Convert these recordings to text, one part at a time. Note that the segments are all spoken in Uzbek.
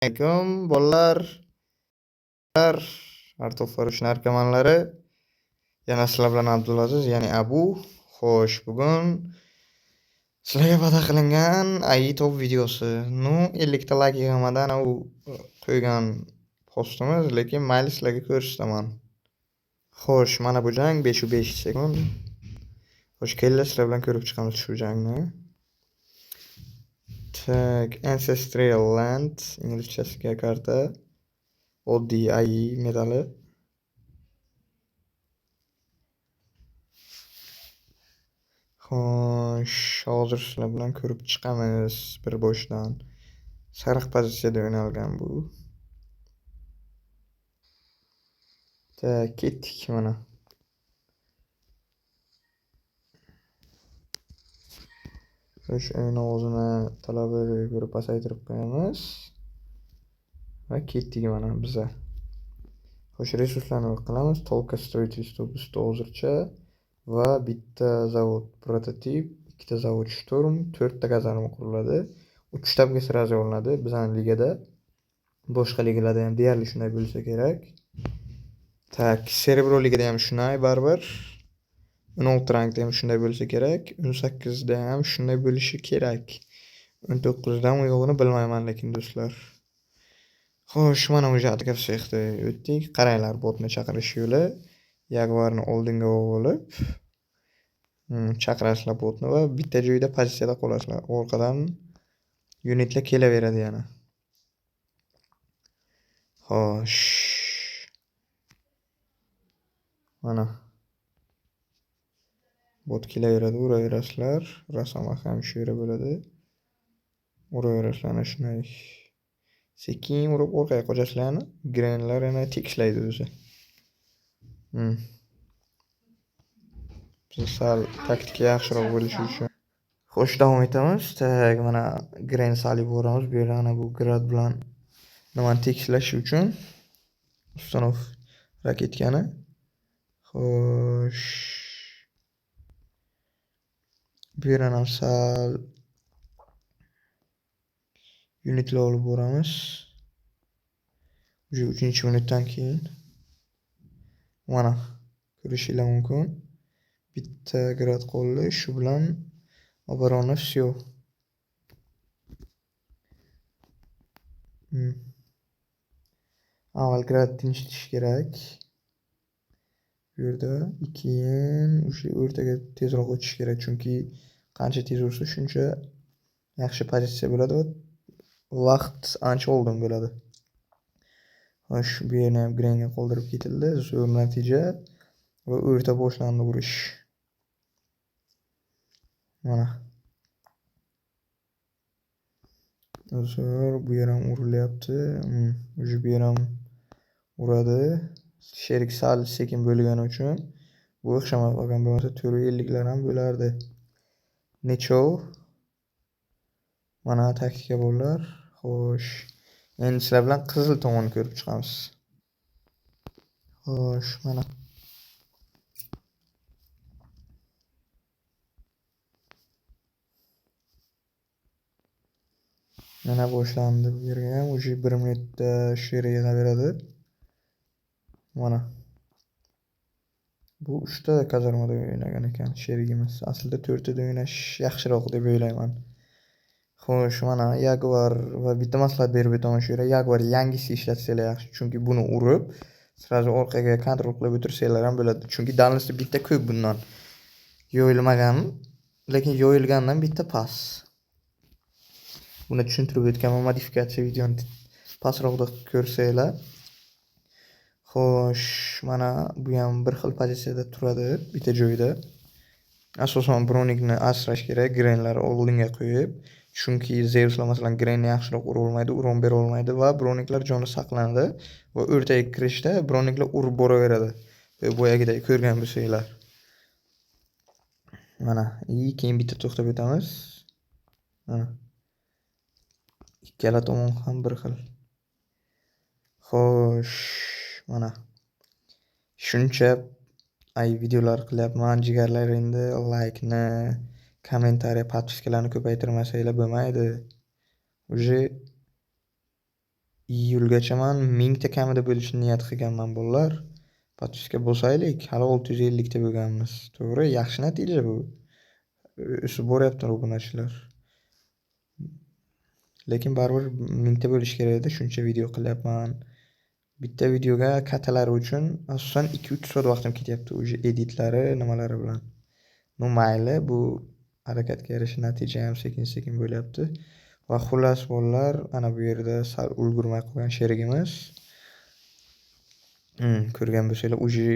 Alaykum bolalar, Artoq Farush narkomanlari. Yana sizlar bilan Abdulaziz, ya'ni Abu. Xo'sh, bugun sizlarga va'da qilingan AI top videosi. 50 ta layk yig'madan u qo'ygan postimiz, lekin mayli sizlarga ko'rsataman. Xo'sh, mana bu jang 5/5 sekund. Xo'sh, kelinglar sizlar bilan ko'rib chiqamiz shu jangni. Tak, Ancestral Land, inglizchasiga karta. Oddiy AI medali. Xo'sh, hozir sizlar bilan ko'rib chiqamiz bir boshdan. Sariq pozitsiyada o'ynalgan bu. Tak, ketdik mana. Xo'sh, o'yin ovozini talabaga ko'ra pasaytirib qo'yamiz. Va ketdik mana biza. Xo'sh, resurslarni qilamiz. Tolka stроительство bizda hozircha va bitta zavod prototip, ikkita zavod shturm, 4 ta kazarma quriladi. 3 taga sразу olinadi bizning ligada. Boshqa ligalarda ham deyarli shunday bo'lsa kerak. Tak, Cerebro ligada ham shunday baribir. 16 rangda ham shunday bo'lsa kerak. 18 da ham shunday bo'lishi kerak. 19 dan u yo'g'ini bilmayman lekin do'stlar. Xo'sh, mana o'sha atgasiyada o'tdik. Qaranglar, botni chaqirish yo'li. Jaguarni oldinga olib, chaqirasizlar botni va bitta joyda pozitsiyada qolasizlar. Orqadan unitlar kelaveradi yana. Xo'sh. Mana. Bot kelaveradi, uraverasizlar. Rasama ham shu yerda bo'ladi. Uraverasizlar ana shunday. Sekin urib orqaga qochasizlarni. Grenlar yana tekislaydi o'zi. Biz sal taktika yaxshiroq bo'lishi uchun. Xo'sh, davom etamiz. Tak, mana gren salib boramiz. Bu yerda ana bu grad bilan nimani tekislash uchun ustanov raketkani. Xo'sh. Bu yerdan ham sal unitlar olib boramiz. Уже 3-minutdan keyin mana ko'rishingiz mumkin. Bitta grad qoldi. Shu bilan oborona всё. Avval grad tinchitish kerak. Bu yerda keyin o'sha o'rtaga tezroq o'tish kerak, chunki qancha tez ursa shuncha yaxshi pozitsiya bo'ladi va vaqt ancha oldin bo'ladi. Xo'sh, bu yerni ham grenga qoldirib ketildi. Zo'r natija va o'rta boshlandi urish. Mana. Zo'r, bu yer ham urilyapti. O'sha bu yer ham uradi. Sherik sal sekin bo'lgani uchun bu o'xshamay qolgan, bo'lmasa 450 ham bo'lardi. Nechov. Mana taktika bolalar. Xo'sh. Endi sizlar bilan qizil tomonni ko'rib chiqamiz. Xo'sh, mana. Mana boshlandi bu yerga ham. O'sha 1 minutda shu yerga yig'averadi. Mana. Bu 3 ta kazarmada o'ynagan ekan sherigimiz. Aslida 4 ta o'ynash yaxshiroq deb o'ylayman. Xo'sh, mana Jaguar va bitta maslahat berib o'taman shu yerda. Jaguar yangisi ishlatsanglar yaxshi, chunki buni urib, sразу orqaga kontrol qilib o'tirsanglar ham bo'ladi. Chunki dальности bitta ko'p bundan. Yo'yilmagan, lekin yo'yilgandan bitta pas. Buni tushuntirib o'tganman modifikatsiya videoni pastroqda ko'rsanglar. Xo'sh, mana bu ham bir xil pozitsiyada turadi, bitta joyda. Asosan Bronikni asrash kerak, grenlar oldinga qo'yib, chunki Zeuslar masalan grenni yaxshiroq ura olmaydi, uron bera olmaydi va Broniklar joni saqlanadi va o'rtaga kirishda Broniklar urib boraveradi. Boyagidek ko'rgan bo'lsanglar. Mana, keyin bitta to'xtab o'tamiz. Mana. Ikkala tomon ham bir xil. Xo'sh, mana. Shuncha videolar qilyapman, jigarlar, endi like-ni, kommentariy, podpiskalarni ko'paytirmasanglar bo'lmaydi. Уже iyulgacha man 1000 ta kamida bo'lishni niyat qilganman bolalar. Podpiska bosaylik. Hali 650 ta bo'lganmiz. To'g'ri, yaxshi natija bu. O'sib boryapti obunachilar. Lekin baribir 1000 ta bo'lishi kerak edi. Shuncha video qilyapman. Bitta videoga katalari uchun asosan 2-3 soat vaqtim ketyapti. O'sha editlari, nimalari bilan. No mayli, bu harakatga yarasha natija ham sekin-sekin bo'lyapti. Va xullas bolalar, ana bu yerda sal ulgurmay qolgan sherigimiz. Ko'rgan bo'lsanglar, uji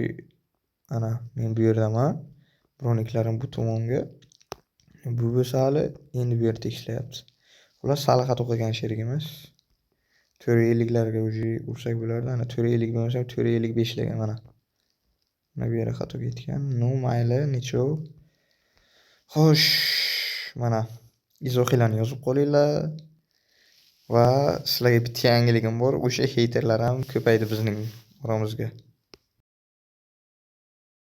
ana men bu yerdaman. Broniklarim bu tomonga. Bu bo'lsa hali endi bu yerda ishlayapti. Xullas salohat o'qigan sherigimiz. 450 larga uji ursak bo'lardi. Ana 450 bo'lmasa 455 larga mana. Mana bu yerga xato ketgan. No mayli, nechov. Xo'sh, mana izohlarni yozib qolinglar. Va sizlarga bitta yangiligim bor. O'sha heyterlar ham ko'paydi bizning oramizga.